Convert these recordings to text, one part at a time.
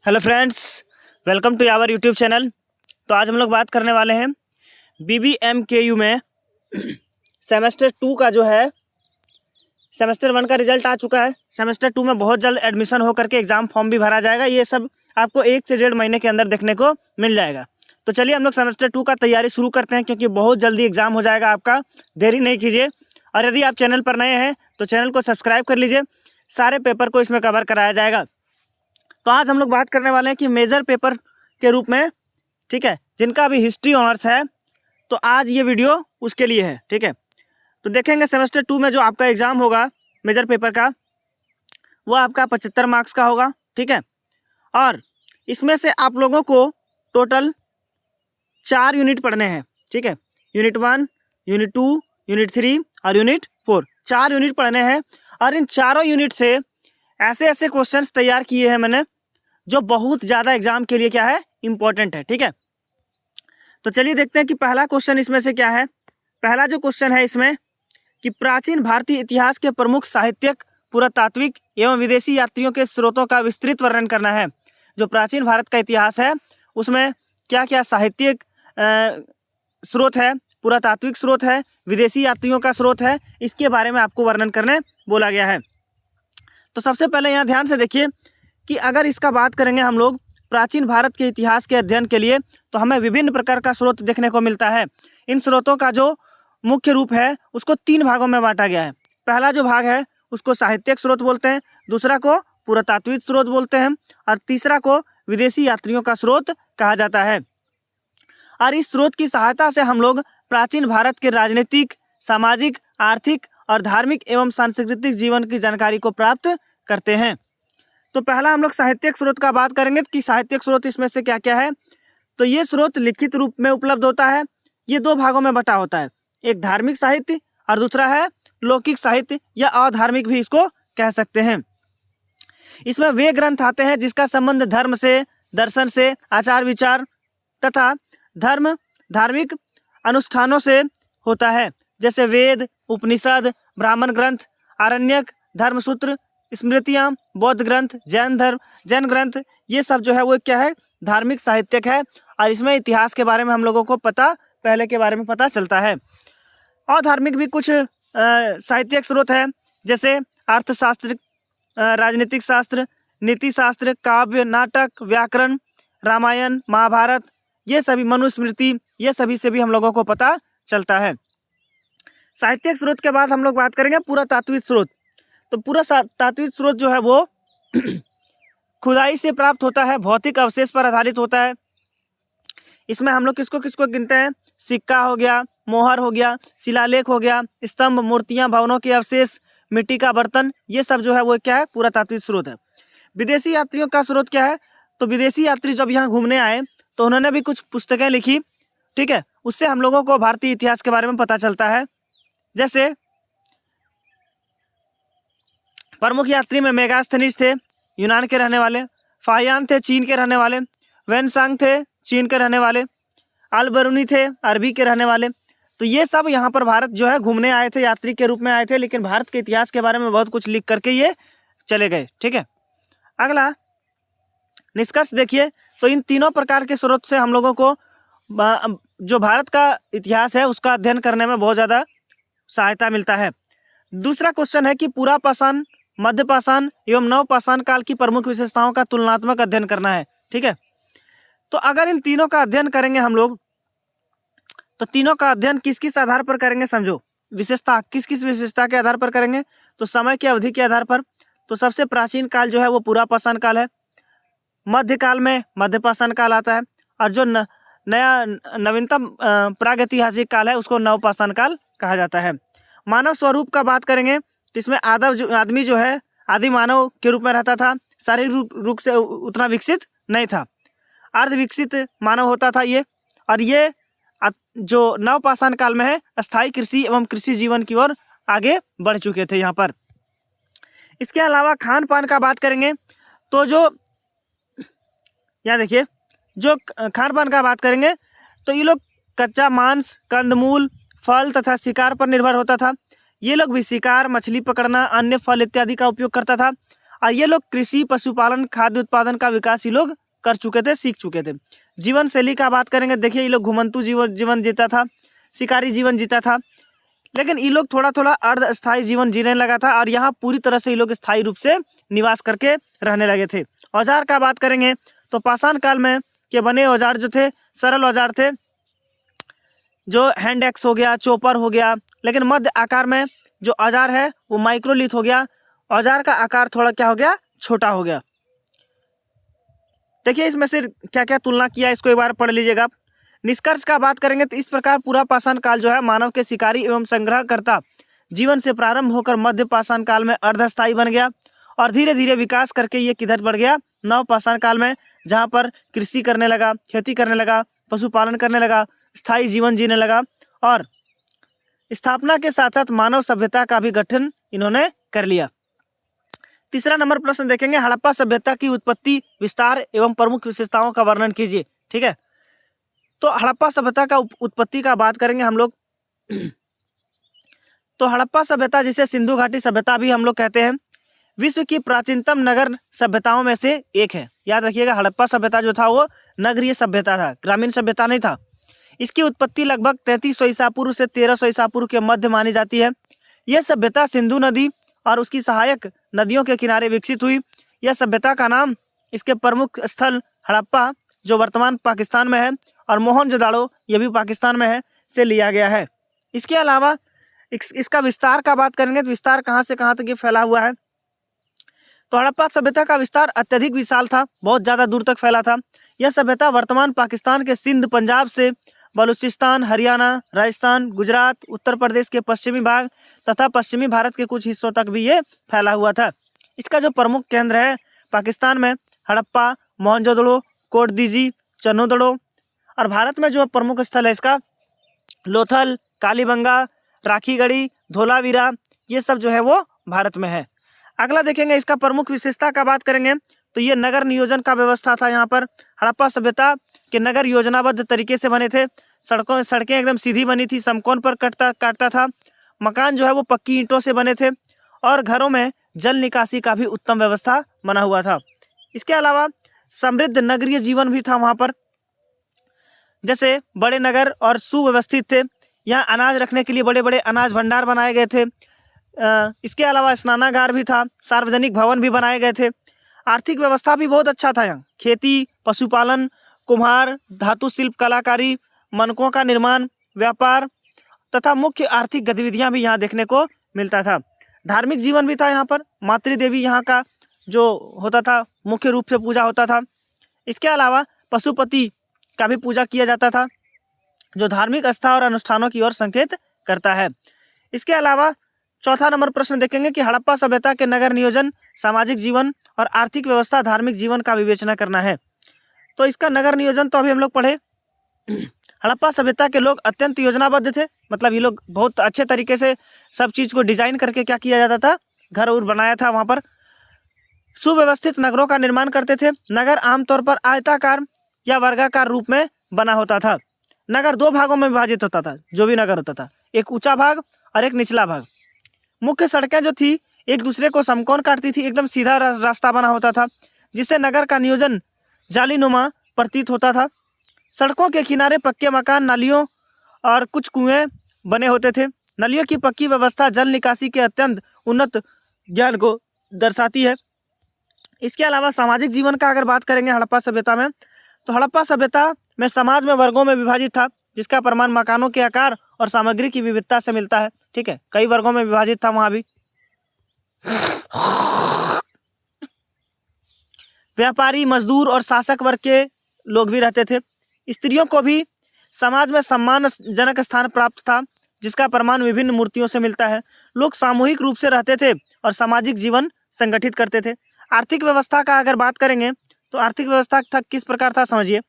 Hello friends, welcome to our YouTube channel. तो आज हम लोग बात करने वाले हैं BBMKU में सेमेस्टर 2 का जो है सेमेस्टर 1 का रिजल्ट आ चुका है। सेमेस्टर 2 में बहुत जल्द एडमिशन हो करके एग्ज़ाम फॉर्म भी भरा जाएगा। ये सब आपको 1 से 1.5 महीने के अंदर देखने को मिल जाएगा। तो चलिए हम लोग सेमेस्टर 2 का तैयारी शुरू करते हैं, क्योंकि बहुत जल्दी एग्ज़ाम हो जाएगा आपका। देरी नहीं कीजिए, और यदि आप चैनल पर नए हैं तो चैनल को सब्सक्राइब कर लीजिए। सारे पेपर को इसमें कवर कराया जाएगा। तो आज हम लोग बात करने वाले हैं कि मेजर पेपर के रूप में, ठीक है, जिनका अभी हिस्ट्री ऑनर्स है, तो आज ये वीडियो उसके लिए है। ठीक है, तो देखेंगे सेमेस्टर 2 में जो आपका एग्ज़ाम होगा मेजर पेपर का, वो आपका 75 मार्क्स का होगा। ठीक है, और इसमें से आप लोगों को टोटल 4 यूनिट पढ़ने हैं। ठीक है, यूनिट 1, यूनिट 2, यूनिट 3 और यूनिट 4, 4 यूनिट पढ़ने हैं। और इन चारों यूनिट से ऐसे ऐसे क्वेश्चंस तैयार किए हैं मैंने, जो बहुत ज़्यादा एग्जाम के लिए क्या है, इम्पोर्टेंट है। ठीक है, तो चलिए देखते हैं कि पहला क्वेश्चन इसमें से क्या है। पहला जो क्वेश्चन है इसमें कि प्राचीन भारतीय इतिहास के प्रमुख साहित्यिक, पुरातात्विक एवं विदेशी यात्रियों के स्रोतों का विस्तृत वर्णन करना है। जो प्राचीन भारत का इतिहास है उसमें क्या क्या साहित्यिक स्रोत है, पुरातात्विक स्रोत है, विदेशी यात्रियों का स्रोत है, इसके बारे में आपको वर्णन करने बोला गया है। तो सबसे पहले यहाँ ध्यान से देखिए कि अगर इसका बात करेंगे हम लोग प्राचीन भारत के इतिहास के अध्ययन के लिए, तो हमें विभिन्न प्रकार का स्रोत देखने को मिलता है। इन स्रोतों का जो मुख्य रूप है उसको 3 भागों में बांटा गया है। पहला जो भाग है उसको साहित्यिक स्रोत बोलते हैं, दूसरा को पुरातात्विक स्रोत बोलते हैं, और तीसरा को विदेशी यात्रियों का स्रोत कहा जाता है। और इस स्रोत की सहायता से हम लोग प्राचीन भारत के राजनीतिक, सामाजिक, आर्थिक और धार्मिक एवं सांस्कृतिक जीवन की जानकारी को प्राप्त करते हैं। तो पहला हम लोग साहित्यिक स्रोत का बात करेंगे कि साहित्यिक स्रोत इसमें से क्या क्या है। तो ये स्रोत लिखित रूप में उपलब्ध होता है। ये 2 भागों में बटा होता है, एक धार्मिक साहित्य और दूसरा है लौकिक साहित्य या अधार्मिक भी इसको कह सकते हैं। इसमें वे ग्रंथ आते हैं जिसका संबंध धर्म से, दर्शन से, आचार विचार तथा धार्मिक अनुष्ठानों से होता है, जैसे वेद, उपनिषद, ब्राह्मण ग्रंथ, आरण्यक, धर्मसूत्र, स्मृतियाँ, बौद्ध ग्रंथ, जैन ग्रंथ, ये सब जो है वो क्या है, धार्मिक साहित्यक है। और इसमें इतिहास के बारे में हम लोगों को पहले के बारे में पता चलता है। और धार्मिक भी कुछ साहित्यिक स्रोत है, जैसे अर्थशास्त्र, राजनीतिक शास्त्र, नीति शास्त्र, काव्य, नाटक, व्याकरण, रामायण, महाभारत, ये सभी, मनुस्मृति, ये सभी से भी हम लोगों को पता चलता है। साहित्यिक स्रोत के बाद हम लोग बात करेंगे पुरातात्विक स्रोत। तो पुरातात्विक स्रोत जो है वो खुदाई से प्राप्त होता है, भौतिक अवशेष पर आधारित होता है। इसमें हम लोग किसको किसको गिनते हैं, सिक्का हो गया, मोहर हो गया, शिलालेख हो गया, स्तंभ, मूर्तियां, भवनों के अवशेष, मिट्टी का बर्तन, ये सब जो है वो क्या है, पुरातात्विक स्रोत है। विदेशी यात्रियों का स्रोत क्या है, तो विदेशी यात्री जब यहाँ घूमने आए तो उन्होंने भी कुछ पुस्तकें लिखी। ठीक है, उससे हम लोगों को भारतीय इतिहास के बारे में पता चलता है। जैसे प्रमुख यात्री में मेगास्थनीज थे, यूनान के रहने वाले, फाहियान थे, चीन के रहने वाले, वेनसांग थे, चीन के रहने वाले, अल-बरूनी थे, अरबी के रहने वाले। तो ये सब यहाँ पर भारत जो है घूमने आए थे, यात्री के रूप में आए थे, लेकिन भारत के इतिहास के बारे में बहुत कुछ लिख करके ये चले गए। ठीक है, अगला निष्कर्ष देखिए। तो इन तीनों प्रकार के स्रोत से हम लोगों को जो भारत का इतिहास है उसका अध्ययन करने में बहुत ज़्यादा सहायता मिलता है। दूसरा क्वेश्चन है कि पुरापाषाण, मध्यपाषाण एवं नवपाषाण काल की प्रमुख विशेषताओं का तुलनात्मक अध्ययन करना है। ठीक है, तो अगर इन तीनों का अध्ययन करेंगे हम लोग, तो तीनों का अध्ययन किस किस आधार पर करेंगे, समझो। विशेषता किस किस विशेषता के आधार पर करेंगे, तो समय की अवधि के आधार पर। तो सबसे प्राचीन काल जो है वो पुरापाषाण काल है, मध्यकाल में मध्यपाषाण काल आता है, और जो नया नवीनतम प्रागैतिहासिक काल है उसको नवपाषाण काल कहा जाता है। मानव स्वरूप का बात करेंगे तो इसमें आदमी जो है आदि मानव के रूप में रहता था, शारीरिक रूप से उतना विकसित नहीं था, अर्ध विकसित मानव होता था ये। और ये जो नवपाषाण काल में है स्थायी कृषि एवं कृषि जीवन की ओर आगे बढ़ चुके थे यहाँ पर। इसके अलावा खान पान का बात करेंगे तो जो यहाँ देखिए, जो खान पान का बात करेंगे तो ये लोग कच्चा मांस, कंदमूल, फल तथा शिकार पर निर्भर होता था। ये लोग भी शिकार, मछली पकड़ना, अन्य फल इत्यादि का उपयोग करता था। और ये लोग कृषि, पशुपालन, खाद्य उत्पादन का विकास ये लोग कर चुके थे, सीख चुके थे। जीवन शैली का बात करेंगे, देखिए ये लोग घुमंतु जीवन जीता था, शिकारी जीवन जीता था, लेकिन ये लोग थोड़ा थोड़ा अर्धस्थायी जीवन जीने लगा था और यहाँ पूरी तरह से ये लोग स्थायी रूप से निवास करके रहने लगे थे। औजार का बात करेंगे तो पाषाण काल में के बने औजार जो थे सरल औजार थे, जो हैंड एक्स हो गया, चोपर हो गया, लेकिन मध्य आकार में जो औजार है वो माइक्रोलिथ हो गया। औजार का आकार थोड़ा क्या हो गया, छोटा हो गया। देखिए इसमें से क्या क्या तुलना किया, इसको एक बार पढ़ लीजिएगा आप। निष्कर्ष का बात करेंगे तो इस प्रकार पूरा पाषाण काल जो है मानव के शिकारी एवं संग्रहकर्ता जीवन से प्रारंभ होकर मध्य पाषाण काल में अर्धस्थायी बन गया और धीरे धीरे विकास करके ये किधर बढ़ गया, नव पाषाण काल में, जहाँ पर कृषि करने लगा, खेती करने लगा, पशुपालन करने लगा, स्थायी जीवन जीने लगा और स्थापना के साथ साथ मानव सभ्यता का भी गठन इन्होंने कर लिया। तीसरा नंबर प्रश्न देखेंगे, हड़प्पा सभ्यता की उत्पत्ति, विस्तार एवं प्रमुख विशेषताओं का वर्णन कीजिए। ठीक है, तो हड़प्पा सभ्यता का उत्पत्ति का बात करेंगे हम लोग तो हड़प्पा सभ्यता जिसे सिंधु घाटी सभ्यता भी हम लोग कहते हैं, विश्व की प्राचीनतम नगर सभ्यताओं में से एक है। याद रखिएगा, हड़प्पा सभ्यता जो था वो नगरीय सभ्यता था, ग्रामीण सभ्यता नहीं था। इसकी उत्पत्ति लगभग 3300 ईसा पूर्व से 1300 ईसा पूर्व के मध्य मानी जाती है। यह सभ्यता सिंधु नदी और उसकी सहायक नदियों के किनारे विकसित हुई। यह सभ्यता का नाम इसके प्रमुख स्थल हड़प्पा, जो वर्तमान पाकिस्तान में है, और मोहनजोदाड़ो, ये भी पाकिस्तान में है, से लिया गया है। इसके अलावा इसका विस्तार का बात करेंगे तो विस्तार कहाँ से कहाँ तक ये फैला हुआ है, तो हड़प्पा सभ्यता का विस्तार अत्यधिक विशाल था, बहुत ज़्यादा दूर तक फैला था। यह सभ्यता वर्तमान पाकिस्तान के सिंध, पंजाब से बलूचिस्तान, हरियाणा, राजस्थान, गुजरात, उत्तर प्रदेश के पश्चिमी भाग तथा पश्चिमी भारत के कुछ हिस्सों तक भी ये फैला हुआ था। इसका जो प्रमुख केंद्र है पाकिस्तान में हड़प्पा, मोहनजोदड़ो, कोटदीजी, चन्नोदड़ो, और भारत में जो प्रमुख स्थल है इसका लोथल, कालीबंगा, राखीगढ़ी, धोलावीरा, ये सब जो है वो भारत में है। अगला देखेंगे, इसका प्रमुख विशेषता का बात करेंगे तो ये नगर नियोजन का व्यवस्था था। यहाँ पर हड़प्पा सभ्यता के नगर योजनाबद्ध तरीके से बने थे। सड़कें एकदम सीधी बनी थी, समकोण पर काटता था। मकान जो है वो पक्की ईंटों से बने थे और घरों में जल निकासी का भी उत्तम व्यवस्था बना हुआ था। इसके अलावा समृद्ध नगरीय जीवन भी था वहाँ पर, जैसे बड़े नगर और सुव्यवस्थित थे। यहाँ अनाज रखने के लिए बड़े बड़े अनाज भंडार बनाए गए थे। इसके अलावा स्नानागार भी था, सार्वजनिक भवन भी बनाए गए थे। आर्थिक व्यवस्था भी बहुत अच्छा था यहाँ, खेती, पशुपालन, कुम्हार, धातु शिल्प, कलाकारी, मनकों का निर्माण, व्यापार तथा मुख्य आर्थिक गतिविधियाँ भी यहाँ देखने को मिलता था। धार्मिक जीवन भी था यहाँ पर, मातृदेवी यहाँ का जो होता था मुख्य रूप से पूजा होता था। इसके अलावा पशुपति का भी पूजा किया जाता था, जो धार्मिक आस्था और अनुष्ठानों की ओर संकेत करता है। इसके अलावा चौथा नंबर प्रश्न देखेंगे कि हड़प्पा सभ्यता के नगर नियोजन, सामाजिक जीवन और आर्थिक व्यवस्था, धार्मिक जीवन का विवेचना करना है। तो इसका नगर नियोजन तो अभी हम लोग पढ़े। हड़प्पा सभ्यता के लोग अत्यंत योजनाबद्ध थे, मतलब ये लोग बहुत अच्छे तरीके से सब चीज़ को डिजाइन करके क्या किया जाता था, घर उर बनाया था। वहाँ पर सुव्यवस्थित नगरों का निर्माण करते थे। नगर आमतौर पर आयताकार या वर्गाकार रूप में बना होता था। नगर दो भागों में विभाजित होता था, जो भी नगर होता था, एक ऊंचा भाग और एक निचला भाग। मुख्य सड़कें जो थी एक दूसरे को समकोण काटती थी, एकदम सीधा रास्ता बना होता था, जिससे नगर का नियोजन जालीनुमा प्रतीत होता था। सड़कों के किनारे पक्के मकान, नालियों और कुछ कुएं बने होते थे। नलियों की पक्की व्यवस्था जल निकासी के अत्यंत उन्नत ज्ञान को दर्शाती है। इसके अलावा सामाजिक जीवन का अगर बात करेंगे हड़प्पा सभ्यता में, तो हड़प्पा सभ्यता में समाज में वर्गों में विभाजित था, जिसका प्रमाण मकानों के आकार और सामग्री की विविधता से मिलता है। ठीक है, कई वर्गों में विभाजित था वहाँ भी। व्यापारी, मजदूर और शासक वर्ग के लोग भी रहते थे। स्त्रियों को भी समाज में सम्मानजनक स्थान प्राप्त था, जिसका प्रमाण विभिन्न मूर्तियों से मिलता है। लोग सामूहिक रूप से रहते थे और सामाजिक जीवन संगठित करते थे। आर्थिक व्यवस्था का अगर बात करेंगे तो आर्थिक व्यवस्था था किस प्रकार था, समझिए।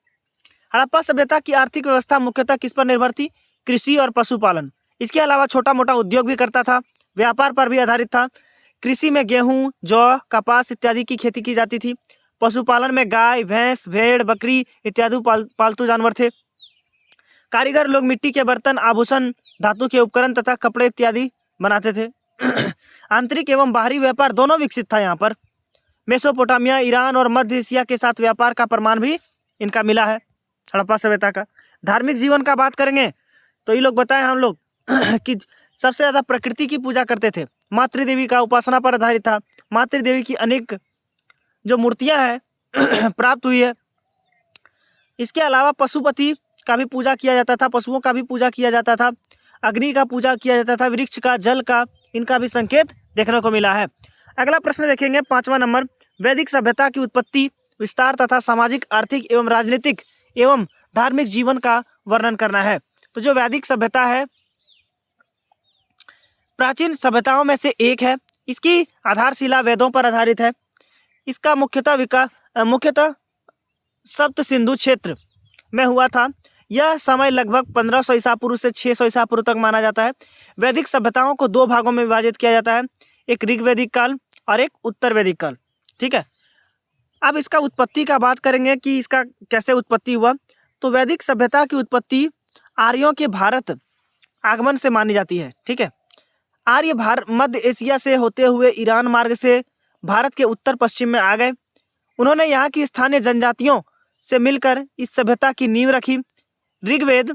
हड़प्पा सभ्यता की आर्थिक व्यवस्था मुख्यतः किस पर निर्भर थी, कृषि और पशुपालन। इसके अलावा छोटा मोटा उद्योग भी करता था, व्यापार पर भी आधारित था। कृषि में गेहूं, जौ, कपास इत्यादि की खेती की जाती थी। पशुपालन में गाय, भैंस, भेड़, बकरी इत्यादि पालतू जानवर थे। कारीगर लोग मिट्टी के बर्तन, आभूषण, धातु के उपकरण तथा कपड़े इत्यादि बनाते थे। आंतरिक एवं बाहरी व्यापार दोनों विकसित था यहाँ पर। मेसोपोटामिया, ईरान और मध्य एशिया के साथ व्यापार का प्रमाण भी इनका मिला है हड़प्पा सभ्यता का। धार्मिक जीवन का बात करेंगे तो ये लोग बताएं हम लोग कि सबसे ज़्यादा प्रकृति की पूजा करते थे, मातृदेवी का उपासना पर आधारित था। मातृदेवी की अनेक जो मूर्तियां हैं प्राप्त हुई है। इसके अलावा पशुपति का भी पूजा किया जाता था, पशुओं का भी पूजा किया जाता था, अग्नि का पूजा किया जाता था, वृक्ष का, जल का, इनका भी संकेत देखने को मिला है। अगला प्रश्न देखेंगे 5वां नंबर, वैदिक सभ्यता की उत्पत्ति, विस्तार तथा सामाजिक, आर्थिक एवं राजनीतिक एवं धार्मिक जीवन का वर्णन करना है। तो जो वैदिक सभ्यता है प्राचीन सभ्यताओं में से एक है। इसकी आधारशिला वेदों पर आधारित है। इसका मुख्यतः सप्त सिंधु क्षेत्र में हुआ था। यह समय लगभग 1500 ईसा पूर्व से 600 ईसा पूर्व तक माना जाता है। वैदिक सभ्यताओं को 2 भागों में विभाजित किया जाता है, एक ऋग्वैदिक काल और एक उत्तर वैदिक काल। ठीक है, अब इसका उत्पत्ति का बात करेंगे कि इसका कैसे उत्पत्ति हुआ। तो वैदिक सभ्यता की उत्पत्ति आर्यों के भारत आगमन से मानी जाती है। ठीक है, आर्य मध्य एशिया से होते हुए ईरान मार्ग से भारत के उत्तर पश्चिम में आ गए। उन्होंने यहाँ की स्थानीय जनजातियों से मिलकर इस सभ्यता की नींव रखी। ऋग्वेद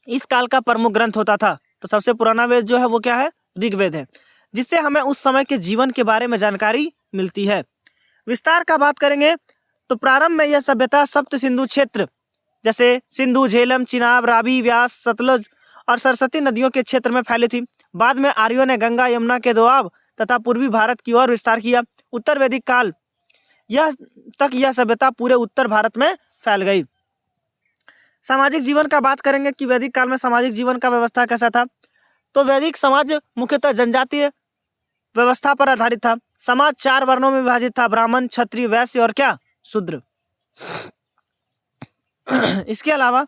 इस काल का प्रमुख ग्रंथ होता था। तो सबसे पुराना वेद जो है वो क्या है? ऋग्वेद है, जिससे हमें उस समय के जीवन के बारे में जानकारी मिलती है। विस्तार का बात करेंगे तो प्रारंभ में यह सभ्यता सप्त सिंधु क्षेत्र जैसे सिंधु, झेलम, चिनाब, रावी, व्यास, सतलुज और सरस्वती नदियों के क्षेत्र में फैली थी। बाद में आर्यों ने गंगा, यमुना के दोआब तथा पूर्वी भारत की ओर विस्तार किया। उत्तर वैदिक काल यह सभ्यता पूरे उत्तर भारत में फैल गई। सामाजिक जीवन का बात करेंगे कि वैदिक काल में सामाजिक जीवन का व्यवस्था कैसा था। तो वैदिक समाज मुख्यतः जनजातीय व्यवस्था पर आधारित था। समाज 4 वर्णों में विभाजित था, ब्राह्मण, क्षत्रिय, वैश्य और क्या, शूद्र। इसके अलावा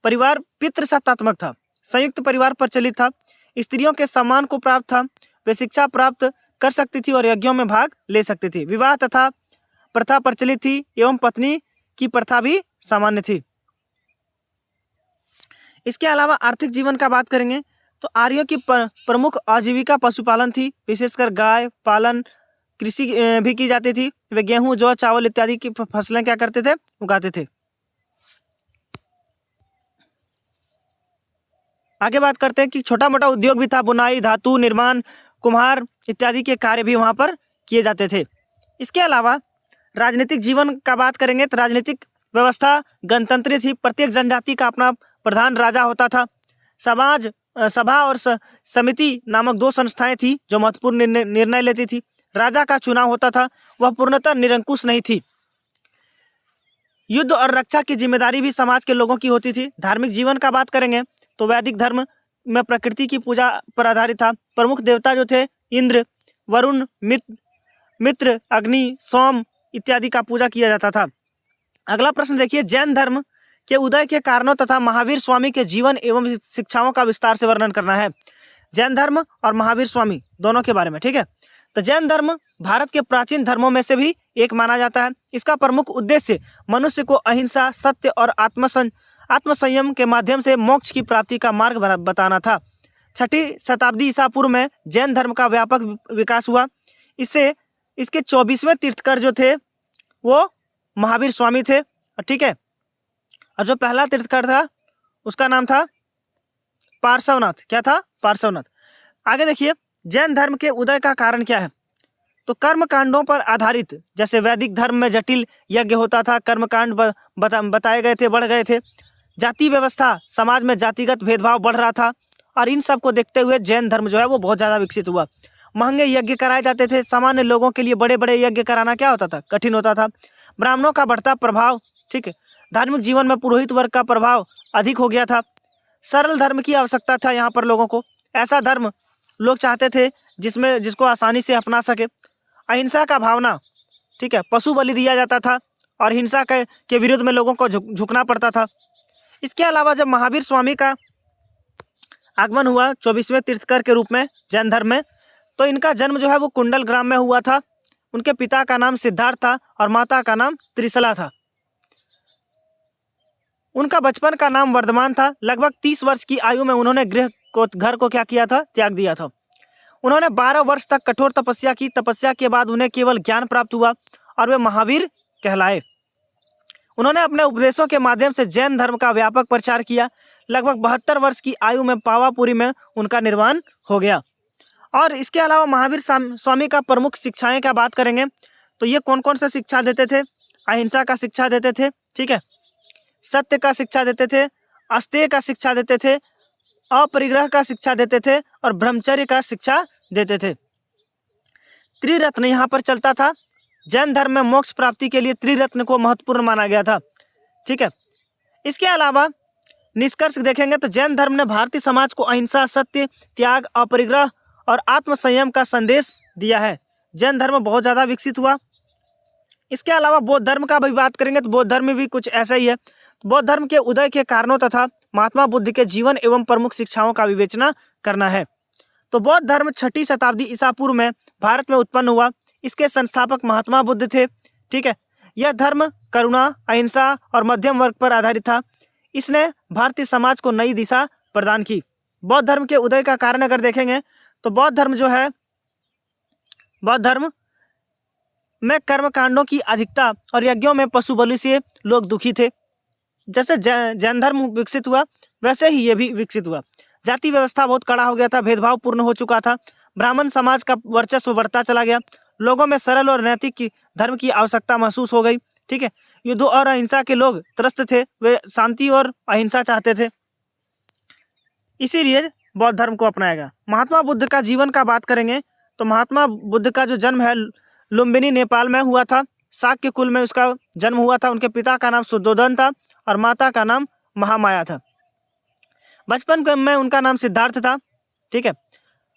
परिवार पितृसत्तात्मक था, संयुक्त परिवार प्रचलित था, स्त्रियों के सम्मान को प्राप्त था, वे शिक्षा प्राप्त कर सकती थी और यज्ञों में भाग ले सकती थी। विवाह तथा प्रथा प्रचलित थी एवं पत्नी की प्रथा भी सामान्य थी। इसके अलावा आर्थिक जीवन का बात करेंगे तो आर्यों की प्रमुख आजीविका पशुपालन थी, विशेषकर गाय पालन, कृषि भी की जाती थी। वे गेहूं, जौ, चावल इत्यादि की फसलें क्या करते थे? उगाते थे। आगे बात करते हैं कि छोटा मोटा उद्योग भी था, बुनाई, धातु निर्माण, कुम्हार इत्यादि के कार्य भी वहाँ पर किए जाते थे। इसके अलावा राजनीतिक जीवन का बात करेंगे तो राजनीतिक व्यवस्था गणतंत्रीय थी। प्रत्येक जनजाति का अपना प्रधान राजा होता था। सभा और समिति नामक 2 संस्थाएं थी जो महत्वपूर्ण निर्णय लेती थी। राजा का चुनाव होता था, वह पूर्णतः निरंकुश नहीं थी। युद्ध और रक्षा की जिम्मेदारी भी समाज के लोगों की होती थी। धार्मिक जीवन का बात करेंगे तो वैदिक धर्म में प्रकृति की पूजा पर आधारित था। प्रमुख देवता जो थे इंद्र, वरुण, मित्र, अग्नि, सोम इत्यादि का पूजा किया जाता था। अगला प्रश्न देखिए, जैन धर्म के उदय के कारणों तथा महावीर स्वामी के जीवन एवं शिक्षाओं का विस्तार से वर्णन करना है। जैन धर्म और महावीर स्वामी दोनों के बारे में। ठीक है, तो जैन धर्म भारत के प्राचीन धर्मों में से भी एक माना जाता है। इसका प्रमुख उद्देश्य मनुष्य को अहिंसा, सत्य और आत्मसंयम के माध्यम से मोक्ष की प्राप्ति का मार्ग बताना था। 6ठी शताब्दी ईसा पूर्व में जैन धर्म का व्यापक विकास हुआ। इसके 24वें तीर्थकर जो थे वो महावीर स्वामी थे। ठीक है, और जो पहला तीर्थकर था उसका नाम था पार्श्वनाथ। क्या था? पार्श्वनाथ। आगे देखिए, जैन धर्म के उदय का कारण क्या है? तो कर्म कांडों पर आधारित, जैसे वैदिक धर्म में जटिल यज्ञ होता था, कर्म कांड बताए गए थे, बढ़ गए थे। जाति व्यवस्था, समाज में जातिगत भेदभाव बढ़ रहा था और इन सब को देखते हुए जैन धर्म जो है वो बहुत ज़्यादा विकसित हुआ। महंगे यज्ञ कराए जाते थे। सामान्य लोगों के लिए बड़े बड़े यज्ञ कराना क्या होता था? कठिन होता था। ब्राह्मणों का बढ़ता प्रभाव, ठीक है, धार्मिक जीवन में पुरोहित वर्ग का प्रभाव अधिक हो गया था। सरल धर्म की आवश्यकता था यहाँ पर लोगों को। ऐसा धर्म लोग चाहते थे जिसको आसानी से अपना सके। अहिंसा का भावना, ठीक है, पशु बलि दिया जाता था और हिंसा के विरुद्ध में लोगों को झुकना पड़ता था। इसके अलावा जब महावीर स्वामी का आगमन हुआ 24वें तीर्थकर के रूप में जैन धर्म में, तो इनका जन्म जो है वो कुंडल ग्राम में हुआ था। उनके पिता का नाम सिद्धार्थ था और माता का नाम त्रिशला था। उनका बचपन का नाम वर्धमान था। लगभग 30 वर्ष की आयु में उन्होंने घर को क्या किया था? त्याग दिया था। उन्होंने 12 वर्ष तक कठोर तपस्या की। तपस्या के बाद उन्हें केवल ज्ञान प्राप्त हुआ और वे महावीर कहलाए। उन्होंने अपने उपदेशों के माध्यम से जैन धर्म का व्यापक प्रचार किया। लगभग 72 वर्ष की आयु में पावापुरी में उनका निर्वाण हो गया। और इसके अलावा महावीर स्वामी का प्रमुख शिक्षाएं का बात करेंगे तो ये कौन कौन सा शिक्षा देते थे? अहिंसा का शिक्षा देते थे, ठीक है, सत्य का शिक्षा देते थे, अस्तेय का शिक्षा देते थे, अपरिग्रह का शिक्षा देते थे और ब्रह्मचर्य का शिक्षा देते थे। त्रिरत्न यहाँ पर चलता था। जैन धर्म में मोक्ष प्राप्ति के लिए त्रिरत्न को महत्वपूर्ण माना गया था, ठीक है। इसके अलावा निष्कर्ष देखेंगे तो जैन धर्म ने भारतीय समाज को अहिंसा, सत्य, त्याग, अपरिग्रह और आत्मसंयम का संदेश दिया है। जैन धर्म बहुत ज़्यादा विकसित हुआ। इसके अलावा बौद्ध धर्म का भी बात करेंगे तो बौद्ध धर्म में भी कुछ ऐसा ही है। बौद्ध धर्म के उदय के कारणों तथा महात्मा बुद्ध के जीवन एवं प्रमुख शिक्षाओं का विवेचना करना है। तो बौद्ध धर्म 6ठी शताब्दी ईसा पूर्व में भारत में उत्पन्न हुआ। इसके संस्थापक महात्मा बुद्ध थे, ठीक है। यह धर्म करुणा, अहिंसा और मध्यम वर्ग पर आधारित था। इसने भारतीय समाज को नई दिशा प्रदान की। बौद्ध धर्म के उदय का कारण अगर देखेंगे तो बौद्ध धर्म जो है, बौद्ध धर्म में कर्मकांडों की अधिकता और यज्ञों में पशु बलि से लोग दुखी थे। जैसे जैन धर्म विकसित हुआ वैसे ही ये भी विकसित हुआ। जाति व्यवस्था बहुत कड़ा हो गया था, भेदभाव पूर्ण हो चुका था, ब्राह्मण समाज का वर्चस्व बढ़ता चला गया, लोगों में सरल और नैतिक की धर्म की आवश्यकता महसूस हो गई, ठीक है। युद्ध और अहिंसा के लोग त्रस्त थे, वे शांति और अहिंसा चाहते थे, इसीलिए बौद्ध धर्म को अपनाया गया। महात्मा बुद्ध का जीवन का बात करेंगे तो महात्मा बुद्ध का जो जन्म है लुम्बिनी नेपाल में हुआ था। शाक्य कुल में उसका जन्म हुआ था। उनके पिता का नाम शुद्धोधन था और माता का नाम महामाया था। बचपन में उनका नाम सिद्धार्थ था, ठीक है।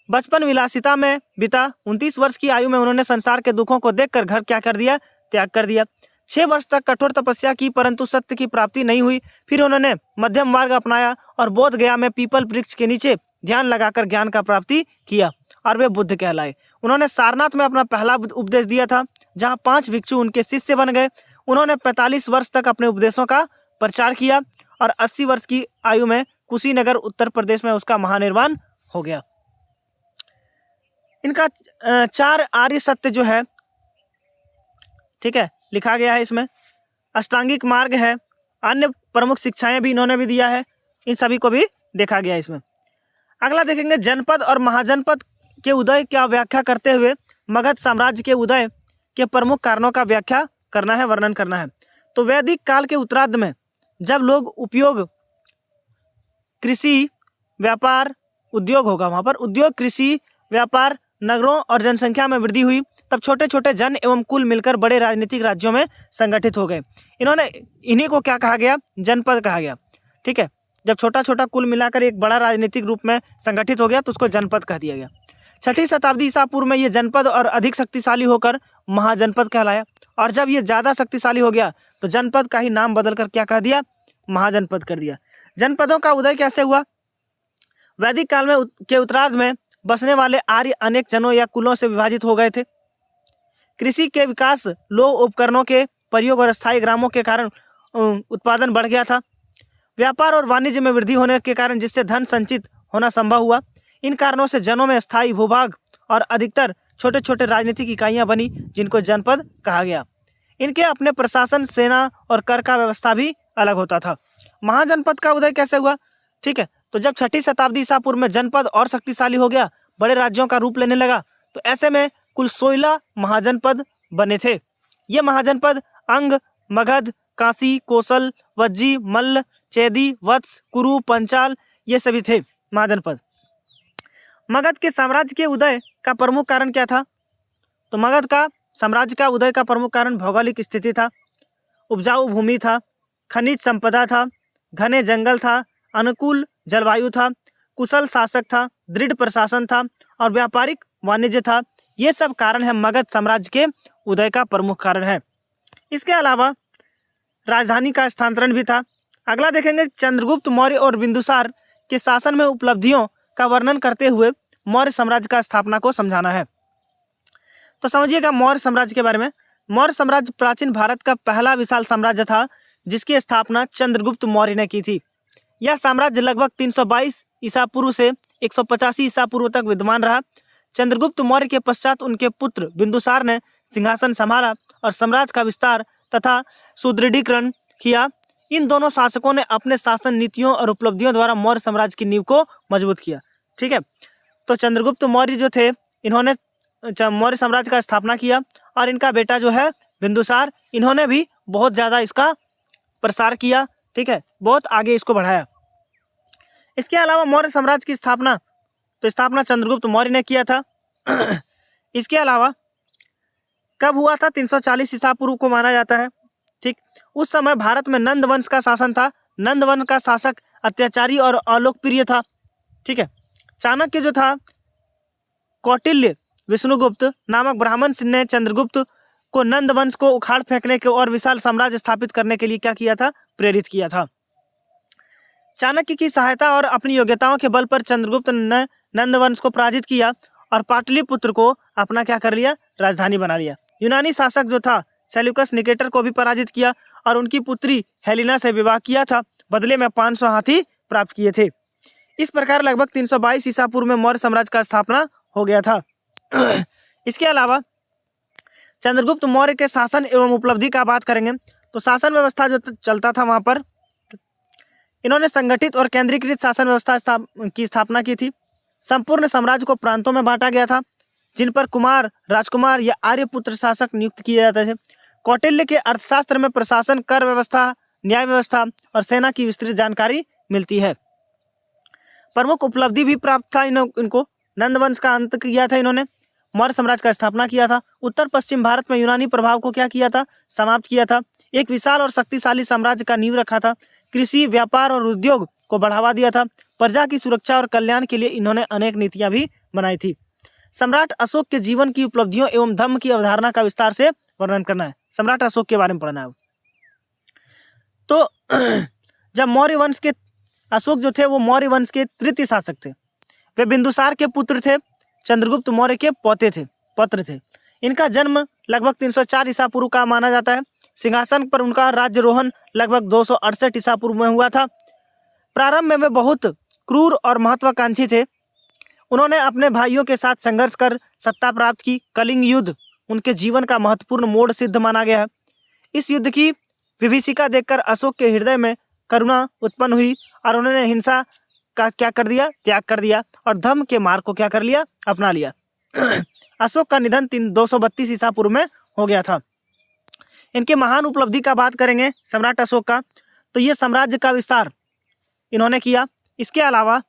बचपन विलासिता में बीता। 29 वर्ष की आयु में उन्होंने संसार के दुखों को देखकर घर क्या कर दिया, त्याग कर दिया। 6 वर्ष तक कठोर तपस्या की परंतु सत्य की प्राप्ति नहीं हुई। फिर उन्होंने मध्यम मार्ग अपनाया और बोध गया में पीपल वृक्ष के नीचे ध्यान लगाकर ज्ञान का प्राप्ति किया और वे बुद्ध कहलाए। उन्होंने सारनाथ में अपना पहला उपदेश दिया था, जहां 5 भिक्षु उनके शिष्य बन गए। उन्होंने 45 वर्ष तक अपने उपदेशों का प्रचार किया और 80 वर्ष की आयु में कुशीनगर उत्तर प्रदेश में उसका महानिर्वाण हो गया। इनका 4 आर्य सत्य जो है, ठीक है, लिखा गया है इसमें। अष्टांगिक मार्ग है, अन्य प्रमुख शिक्षाएं भी इन्होंने भी दिया है, इन सभी को भी देखा गया इसमें। अगला देखेंगे जनपद और महाजनपद के उदय का व्याख्या करते हुए मगध साम्राज्य के उदय के प्रमुख कारणों का व्याख्या करना है, वर्णन करना है। तो वैदिक काल के उत्तरार्ध में जब लोग उपयोग कृषि व्यापार उद्योग होगा, वहाँ पर उद्योग कृषि व्यापार नगरों और जनसंख्या में वृद्धि हुई, तब छोटे छोटे जन एवं कुल मिलकर बड़े राजनीतिक राज्यों में संगठित हो गए। इन्हीं को क्या कहा गया, जनपद कहा गया, ठीक है। जब छोटा छोटा कुल मिलाकर एक बड़ा राजनीतिक रूप में संगठित हो गया तो उसको जनपद कह दिया गया। 6ठी शताब्दी ईसा पूर्व में ये जनपद और अधिक शक्तिशाली होकर महाजनपद कहलाया, और जब ये ज़्यादा शक्तिशाली हो गया तो जनपद का ही नाम बदलकर क्या कह दिया, महाजनपद कर दिया। जनपदों का उदय कैसे हुआ? वैदिक काल में के उत्तरार्ध में बसने वाले आर्य अनेक जनों या कुलों से विभाजित हो गए थे। कृषि के विकास, लोह उपकरणों के प्रयोग और स्थायी ग्रामों के कारण उत्पादन बढ़ गया था। व्यापार और वाणिज्य में वृद्धि होने के कारण जिससे धन संचित होना संभव हुआ। इन कारणों से जनों में स्थायी भूभाग और अधिकतर छोटे छोटे राजनीतिक इकाइयां बनी, जिनको जनपद कहा गया। इनके अपने प्रशासन, सेना और कर का व्यवस्था भी अलग होता था। महाजनपद का उदय कैसे हुआ? ठीक है, तो जब 6ठी शताब्दी ईसा पूर्व में जनपद और शक्तिशाली हो गया, बड़े राज्यों का रूप लेने लगा, तो ऐसे में कुल 16 महाजनपद बने थे। ये महाजनपद अंग, मगध, काशी, कोसल, वज्जी, मल्ल, चेदी, वत्स, कुरु, पंचाल, ये सभी थे महाजनपद। मगध के साम्राज्य के उदय का प्रमुख कारण क्या था? तो मगध का साम्राज्य का उदय का प्रमुख कारण भौगोलिक स्थिति था। उपजाऊ भूमि था, खनिज संपदा था, घने जंगल था, अनुकूल जलवायु था, कुशल शासक था, दृढ़ प्रशासन था और व्यापारिक वाणिज्य था। ये सब कारण है मगध साम्राज्य के उदय का प्रमुख कारण है। इसके अलावा राजधानी का स्थानांतरण भी था। अगला देखेंगे चंद्रगुप्त मौर्य और बिंदुसार के शासन में उपलब्धियों का वर्णन करते हुए मौर्य साम्राज्य का स्थापना को समझाना है। तो समझिएगा मौर्य साम्राज्य के बारे में। मौर्य साम्राज्य प्राचीन भारत का पहला विशाल साम्राज्य था, जिसकी स्थापना चंद्रगुप्त मौर्य ने की थी। यह साम्राज्य लगभग 322 ईसा पूर्व से 185 ईसा पूर्व तक विद्यमान रहा। चंद्रगुप्त मौर्य के पश्चात उनके पुत्र बिंदुसार ने सिंहासन संभाला और साम्राज्य का विस्तार तथा सुदृढ़ीकरण किया। इन दोनों शासकों ने अपने शासन नीतियों और उपलब्धियों द्वारा मौर्य साम्राज्य की नींव को मजबूत किया। ठीक है, तो चंद्रगुप्त मौर्य जो थे इन्होंने मौर्य साम्राज्य का स्थापना किया और इनका बेटा जो है बिंदुसार, इन्होंने भी बहुत ज़्यादा इसका प्रसार किया। ठीक है, बहुत आगे इसको बढ़ाया। इसके अलावा मौर्य साम्राज्य की स्थापना चंद्रगुप्त मौर्य ने किया था। इसके अलावा कब हुआ था? 340 ईसा पूर्व को माना जाता है। ठीक, उस समय भारत में नंद वंश का शासन था। नंद वंश का शासक अत्याचारी और अलोकप्रिय था। ठीक है, चाणक्य जो था, कौटिल्य विष्णुगुप्त नामक ब्राह्मण ने चंद्रगुप्त को नंद वंश को उखाड़ फेंकने के और विशाल साम्राज्य स्थापित करने के लिए क्या किया था? प्रेरित किया था। चाणक्य की सहायता और अपनी योग्यताओं के बल पर चंद्रगुप्त ने नंद वंश को पराजित किया और पाटलिपुत्र को अपना क्या कर लिया? राजधानी बना लिया। यूनानी शासक जो था सेल्यूकस निकेटर को भी पराजित किया और उनकी पुत्री हेलिना से विवाह किया था। बदले में 500 हाथी प्राप्त किए थे। इस प्रकार लगभग 322 ईसा पूर्व में मौर्य साम्राज्य का स्थापना हो गया था। इसके अलावा चंद्रगुप्त मौर्य के शासन एवं उपलब्धि का बात करेंगे तो शासन व्यवस्था जो चलता था वहाँ पर इन्होंने संगठित और केंद्रीकृत शासन व्यवस्था की स्थापना की थी। संपूर्ण साम्राज्य को प्रांतों में बांटा गया था जिन पर कुमार, राजकुमार या आर्यपुत्र शासक नियुक्त किए जाते थे। कौटिल्य के अर्थशास्त्र में प्रशासन, कर व्यवस्था, न्याय व्यवस्था और सेना की विस्तृत जानकारी मिलती है। प्रमुख उपलब्धि भी प्राप्त था इनको। नंदवंश का अंत किया था इन्होंने, मौर्य साम्राज्य का स्थापना किया था, उत्तर पश्चिम भारत में यूनानी प्रभाव को क्या किया था? समाप्त किया था। एक विशाल और शक्तिशाली साम्राज्य का नींव रखा था। कृषि, व्यापार और उद्योग को बढ़ावा दिया था। प्रजा की सुरक्षा और कल्याण के लिए इन्होंने अनेक नीतियां भी बनाई थी। सम्राट अशोक के जीवन की उपलब्धियों एवं धम्म की अवधारणा का विस्तार से वर्णन करना है। सम्राट अशोक के बारे में पढ़ना है। तो जब मौर्य वंश के अशोक जो थे वो मौर्य वंश के तृतीय शासक थे। वे बिंदुसार के पुत्र थे, चंद्रगुप्त मौर्य के पौत्र थे। इनका जन्म लगभग 304 ईसा पूर्व का माना जाता है। सिंहासन पर उनका राज्यरोहण लगभग 268 ईसा पूर्व में हुआ था। प्रारंभ में वे बहुत क्रूर और महत्वाकांक्षी थे। उन्होंने अपने भाइयों के साथ संघर्ष कर सत्ता प्राप्त की। कलिंग युद्ध उनके जीवन का महत्वपूर्ण मोड़ सिद्ध माना गया है। इस युद्ध की विभीषिका देखकर अशोक के हृदय में करुणा उत्पन्न हुई और उन्होंने हिंसा का क्या कर दिया? त्याग कर दिया और धर्म के मार्ग को क्या कर लिया? अपना लिया। अशोक का निधन 232 ईसा पूर्व में हो गया था। इनके महान उपलब्धि का बात करेंगे सम्राट अशोक का, तो ये साम्राज्य का विस्तार इन्होंने किया। इसके अलावा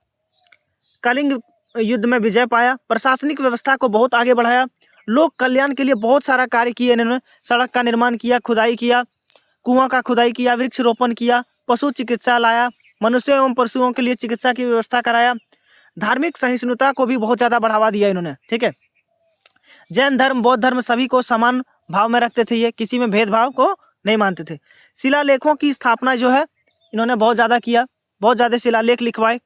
कलिंग युद्ध में विजय पाया, प्रशासनिक व्यवस्था को बहुत आगे बढ़ाया, लोक कल्याण के लिए बहुत सारा कार्य किए इन्होंने। सड़क का निर्माण किया, खुदाई किया, कुआं का खुदाई किया, वृक्ष रोपण किया, पशु चिकित्सा लाया, मनुष्य एवं पशुओं के लिए चिकित्सा की व्यवस्था कराया। धार्मिक सहिष्णुता को भी बहुत ज़्यादा बढ़ावा दिया इन्होंने। ठीक है, जैन धर्म, बौद्ध धर्म सभी को समान भाव में रखते थे, ये किसी में भेदभाव को नहीं मानते थे। शिलालेखों की स्थापना जो है इन्होंने बहुत ज़्यादा किया, बहुत ज़्यादा शिलालेख लिखवाए।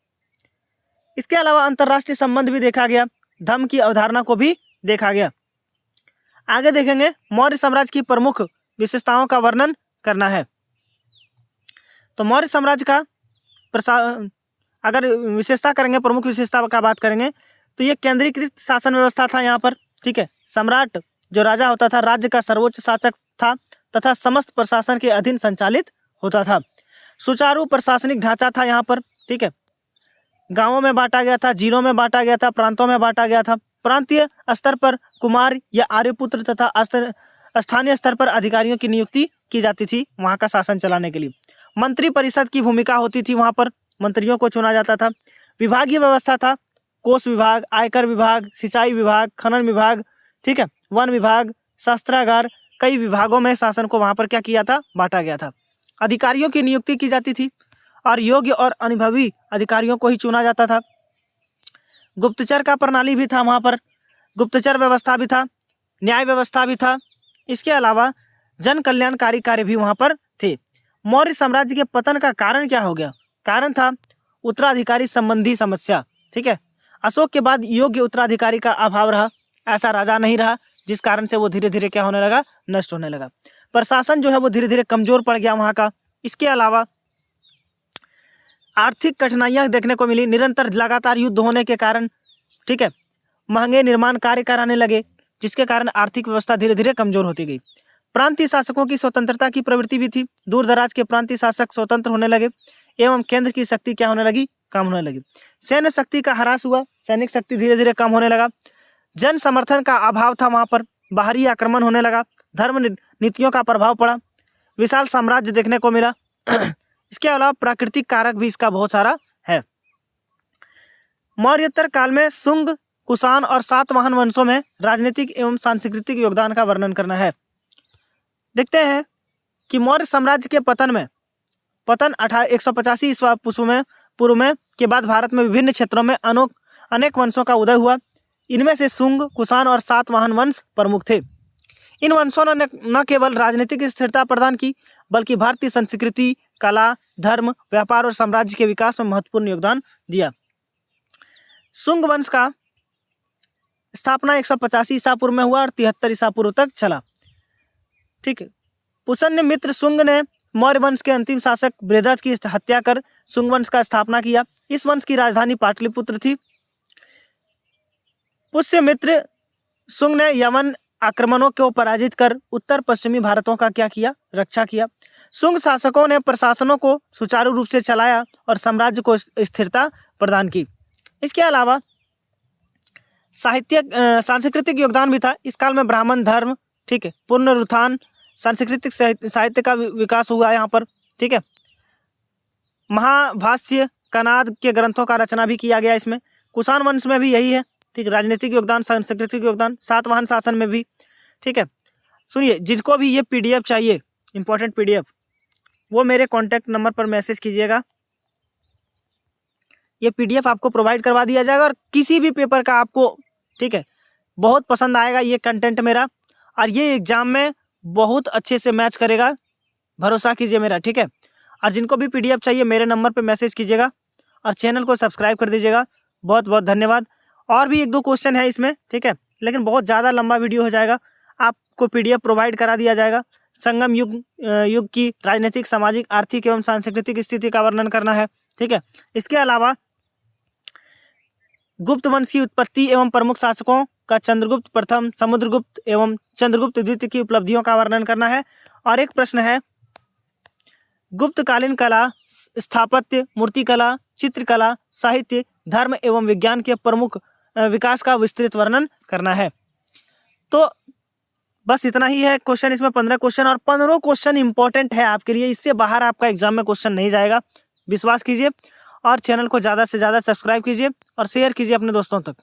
इसके अलावा अंतर्राष्ट्रीय संबंध भी देखा गया, धर्म की अवधारणा को भी देखा गया। आगे देखेंगे मौर्य साम्राज्य की प्रमुख विशेषताओं का वर्णन करना है। तो मौर्य साम्राज्य का अगर विशेषता करेंगे, प्रमुख विशेषता का बात करेंगे तो ये केंद्रीकृत शासन व्यवस्था था यहाँ पर। ठीक है, सम्राट जो राजा होता था राज्य का सर्वोच्च शासक था तथा समस्त प्रशासन के अधीन संचालित होता था। सुचारू प्रशासनिक ढांचा था यहाँ पर। ठीक है, गांवों में बांटा गया था, जिलों में बांटा गया था, प्रांतों में बांटा गया था। प्रांतीय स्तर पर कुमार या आर्यपुत्र तथा स्थानीय स्तर पर अधिकारियों की नियुक्ति की जाती थी वहाँ का शासन चलाने के लिए। मंत्री परिषद की भूमिका होती थी, वहाँ पर मंत्रियों को चुना जाता था। विभागीय व्यवस्था था, कोष विभाग, आयकर विभाग, सिंचाई विभाग, खनन विभाग, ठीक है, वन विभाग, शस्त्रागार, कई विभागों में शासन को वहाँ पर क्या किया था? बांटा गया था। अधिकारियों की नियुक्ति की जाती थी और योग्य और अनुभवी अधिकारियों को ही चुना जाता था। गुप्तचर का प्रणाली भी था वहाँ पर, गुप्तचर व्यवस्था भी था, न्याय व्यवस्था भी था। इसके अलावा जन कल्याणकारी कार्य भी वहाँ पर थे। मौर्य साम्राज्य के पतन का कारण क्या हो गया? कारण था उत्तराधिकारी संबंधी समस्या। ठीक है, अशोक के बाद योग्य उत्तराधिकारी का अभाव रहा, ऐसा राजा नहीं रहा, जिस कारण से वो धीरे धीरे क्या होने लगा? नष्ट होने लगा। प्रशासन जो है वो धीरे धीरे कमजोर पड़ गया वहाँ का। इसके अलावा आर्थिक कठिनाइयाँ देखने को मिली, निरंतर लगातार युद्ध होने के कारण। ठीक है, महंगे निर्माण कार्य कराने लगे, जिसके कारण आर्थिक व्यवस्था धीरे धीरे कमजोर होती गई। प्रांतीय शासकों की स्वतंत्रता की प्रवृत्ति भी थी। दूर दराज के प्रांतीय शासक स्वतंत्र होने लगे एवं केंद्र की शक्ति क्या होने लगी, कम होने लगी। सैन्य शक्ति का ह्रास हुआ, सैनिक शक्ति धीरे धीरे कम होने लगा। जन समर्थन का अभाव था, वहां पर बाहरी आक्रमण होने लगा, धर्म नीतियों का प्रभाव पड़ा, विशाल साम्राज्य देखने को मिला। इसके अलावा प्राकृतिक कारक भी इसका बहुत सारा है। मौर्योत्तर काल में शुंग, कुषाण और सातवाहन वंशों में राजनीतिक एवं सांस्कृतिक योगदान का वर्णन करना है। देखते हैं कि मौर्य साम्राज्य के पतन 185 ईस्वी पूर्व में के बाद भारत में विभिन्न क्षेत्रों में अनेक वंशों का उदय हुआ। इनमें से शुंग, कुषाण और सातवाहन वंश प्रमुख थे। इन वंशों ने न केवल राजनीतिक स्थिरता प्रदान की, बल्कि भारतीय संस्कृति, कला, धर्म, व्यापार और साम्राज्य के विकास में महत्वपूर्ण योगदान दिया। शुंग वंश का स्थापना 185 ईसा पूर्व में हुआ और 73 ईसा पूर्व तक चला। ठीक है। पुष्य मित्र शुंग ने मौर्य वंश के अंतिम शासक बृहदत्त की हत्या कर शुंग वंश का स्थापना किया। इस वंश की राजधानी पाटलिपुत्र थी। पुष्य मित्र शुंग ने यवन आक्रमणों को पराजित कर उत्तर पश्चिमी भारतों का क्या किया, रक्षा किया। शुंग शासकों ने प्रशासनों को सुचारू रूप से चलाया और साम्राज्य को स्थिरता प्रदान की। इसके अलावा सांस्कृतिक योगदान भी था। इस काल में ब्राह्मण धर्म, ठीक है, पुनरुत्थान, सांस्कृतिक साहित्य का विकास हुआ यहाँ पर। ठीक है। महाभाष्य, कनाद के ग्रंथों का रचना भी किया गया इसमें। कुषाण वंश में भी यही है। ठीक, राजनीतिक योगदान, सांस्कृतिक योगदान, सातवाहन शासन में भी। ठीक है। सुनिए, जिनको भी ये PDF चाहिए, इंपॉर्टेंट PDF, वो मेरे कॉन्टैक्ट नंबर पर मैसेज कीजिएगा। ये PDF आपको प्रोवाइड करवा दिया जाएगा। और किसी भी पेपर का आपको, ठीक है, बहुत पसंद आएगा ये कंटेंट मेरा, और ये एग्जाम में बहुत अच्छे से मैच करेगा, भरोसा कीजिए मेरा। ठीक है। और जिनको भी PDF चाहिए मेरे नंबर पे मैसेज कीजिएगा और चैनल को सब्सक्राइब कर दीजिएगा। बहुत बहुत धन्यवाद। और भी 1-2 क्वेश्चन है इसमें, ठीक है, लेकिन बहुत ज़्यादा लंबा वीडियो हो जाएगा। आपको PDF प्रोवाइड करा दिया जाएगा। संगम युग की राजनीतिक, सामाजिक, आर्थिक एवं सांस्कृतिक स्थिति का वर्णन करना है। ठीक है। इसके अलावा गुप्त वंश की उत्पत्ति एवं प्रमुख शासकों का चंद्रगुप्त प्रथम, समुद्रगुप्त एवं चंद्रगुप्त द्वितीय की उपलब्धियों का वर्णन करना है। और एक प्रश्न है, गुप्तकालीन कला, स्थापत्य, मूर्तिकला, चित्रकला, साहित्य, धर्म एवं विज्ञान के प्रमुख विकास का विस्तृत वर्णन करना है। तो बस इतना ही है क्वेश्चन। इसमें 15 क्वेश्चन और 15 क्वेश्चन इंपॉर्टेंट है आपके लिए। इससे बाहर आपका एग्जाम में क्वेश्चन नहीं जाएगा, विश्वास कीजिए। और चैनल को ज़्यादा से ज़्यादा सब्सक्राइब कीजिए और शेयर कीजिए अपने दोस्तों तक।